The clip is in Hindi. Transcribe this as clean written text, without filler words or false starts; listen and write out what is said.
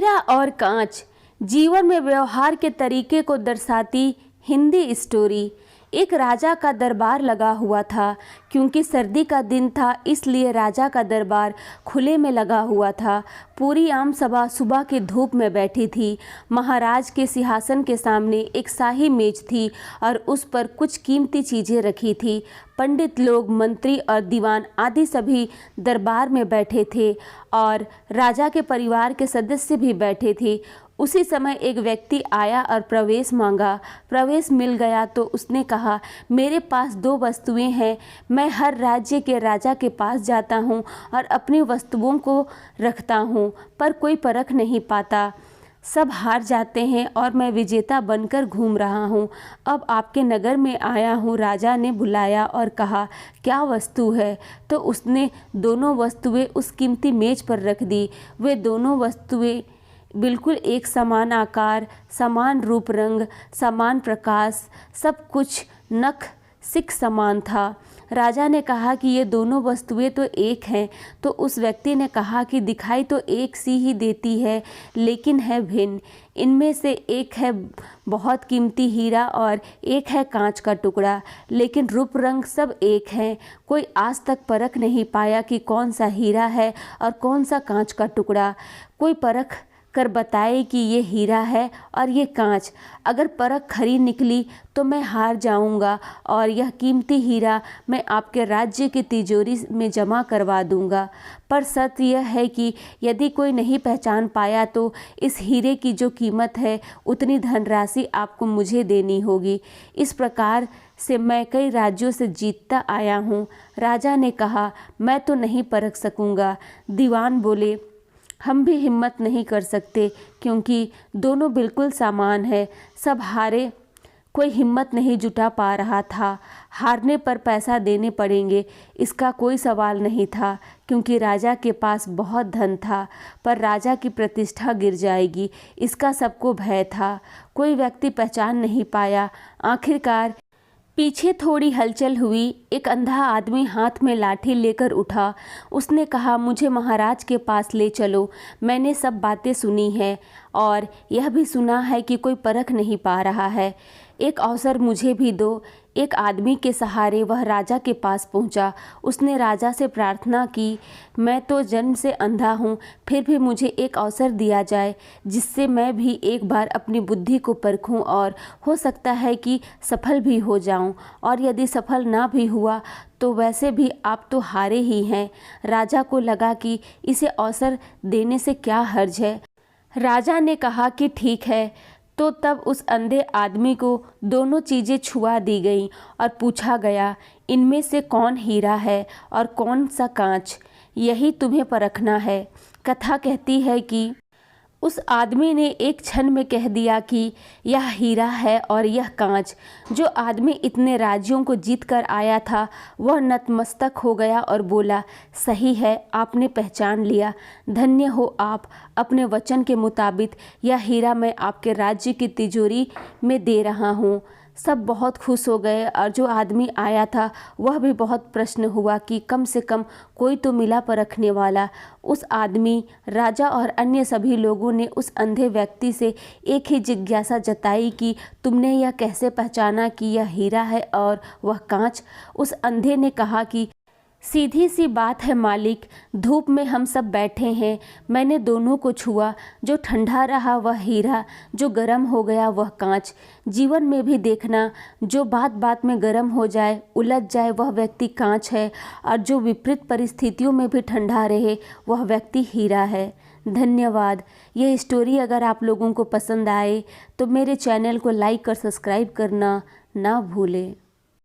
हीरा और कांच जीवन में व्यवहार के तरीके को दर्शाती हिंदी स्टोरी। एक राजा का दरबार लगा हुआ था। क्योंकि सर्दी का दिन था इसलिए राजा का दरबार खुले में लगा हुआ था। पूरी आम सभा सुबह की धूप में बैठी थी। महाराज के सिंहासन के सामने एक शाही मेज थी और उस पर कुछ कीमती चीज़ें रखी थी। पंडित लोग, मंत्री और दीवान आदि सभी दरबार में बैठे थे और राजा के परिवार के सदस्य भी बैठे थे। उसी समय एक व्यक्ति आया और प्रवेश मांगा। प्रवेश मिल गया तो उसने कहा, मेरे पास 2 वस्तुएं हैं। मैं हर राज्य के राजा के पास जाता हूं और अपनी वस्तुओं को रखता हूं, पर कोई परख नहीं पाता। सब हार जाते हैं और मैं विजेता बनकर घूम रहा हूँ। अब आपके नगर में आया हूँ। राजा ने बुलाया और कहा, क्या वस्तु है? तो उसने दोनों वस्तुएं उस कीमती मेज पर रख दी। वे दोनों वस्तुएं बिल्कुल एक समान आकार, समान रूप रंग, समान प्रकाश, सब कुछ नख सिक समान था। राजा ने कहा कि ये दोनों वस्तुएं तो एक हैं। तो उस व्यक्ति ने कहा कि दिखाई तो एक सी ही देती है, लेकिन है भिन्न। इनमें से एक है बहुत कीमती हीरा और एक है कांच का टुकड़ा, लेकिन रूप रंग सब एक हैं। कोई आज तक परख नहीं पाया कि कौन सा हीरा है और कौन सा कांच का टुकड़ा। कोई परख कर बताए कि ये हीरा है और ये कांच। अगर परख खरी निकली तो मैं हार जाऊंगा और यह कीमती हीरा मैं आपके राज्य की तिजोरी में जमा करवा दूंगा। पर सत्य यह है कि यदि कोई नहीं पहचान पाया तो इस हीरे की जो कीमत है उतनी धनराशि आपको मुझे देनी होगी। इस प्रकार से मैं कई राज्यों से जीतता आया हूँ। राजा ने कहा, मैं तो नहीं परख सकूंगा। दीवान बोले, हम भी हिम्मत नहीं कर सकते क्योंकि दोनों बिल्कुल समान है। सब हारे, कोई हिम्मत नहीं जुटा पा रहा था। हारने पर पैसा देने पड़ेंगे, इसका कोई सवाल नहीं था क्योंकि राजा के पास बहुत धन था, पर राजा की प्रतिष्ठा गिर जाएगी, इसका सबको भय था। कोई व्यक्ति पहचान नहीं पाया। आखिरकार पीछे थोड़ी हलचल हुई। एक अंधा आदमी हाथ में लाठी लेकर उठा। उसने कहा, मुझे महाराज के पास ले चलो। मैंने सब बातें सुनी हैं और यह भी सुना है कि कोई परख नहीं पा रहा है। एक अवसर मुझे भी दो। एक आदमी के सहारे वह राजा के पास पहुंचा। उसने राजा से प्रार्थना की, मैं तो जन्म से अंधा हूं, फिर भी मुझे एक अवसर दिया जाए जिससे मैं भी एक बार अपनी बुद्धि को परखूं और हो सकता है कि सफल भी हो जाऊं। और यदि सफल ना भी हुआ तो वैसे भी आप तो हारे ही हैं। राजा को लगा कि इसे अवसर देने से क्या हर्ज है। राजा ने कहा कि ठीक है। तो तब उस अंधे आदमी को दोनों चीज़ें छुआ दी गईं और पूछा गया, इनमें से कौन हीरा है और कौन सा कांच? यही तुम्हें परखना है। कथा कहती है कि उस आदमी ने एक क्षण में कह दिया कि यह हीरा है और यह कांच। जो आदमी इतने राज्यों को जीत कर आया था वह नतमस्तक हो गया और बोला, सही है, आपने पहचान लिया। धन्य हो आप। अपने वचन के मुताबिक यह हीरा मैं आपके राज्य की तिजोरी में दे रहा हूँ। सब बहुत खुश हो गए और जो आदमी आया था वह भी बहुत प्रसन्न हुआ कि कम से कम कोई तो मिला परखने वाला। उस आदमी, राजा और अन्य सभी लोगों ने उस अंधे व्यक्ति से एक ही जिज्ञासा जताई कि तुमने यह कैसे पहचाना कि यह हीरा है और वह कांच? उस अंधे ने कहा कि सीधी सी बात है मालिक, धूप में हम सब बैठे हैं, मैंने दोनों को छुआ। जो ठंडा रहा वह हीरा, जो गर्म हो गया वह कांच। जीवन में भी देखना, जो बात बात में गर्म हो जाए, उलझ जाए, वह व्यक्ति कांच है और जो विपरीत परिस्थितियों में भी ठंडा रहे वह व्यक्ति हीरा है। धन्यवाद। यह स्टोरी अगर आप लोगों को पसंद आए तो मेरे चैनल को लाइक और सब्सक्राइब करना ना भूलें।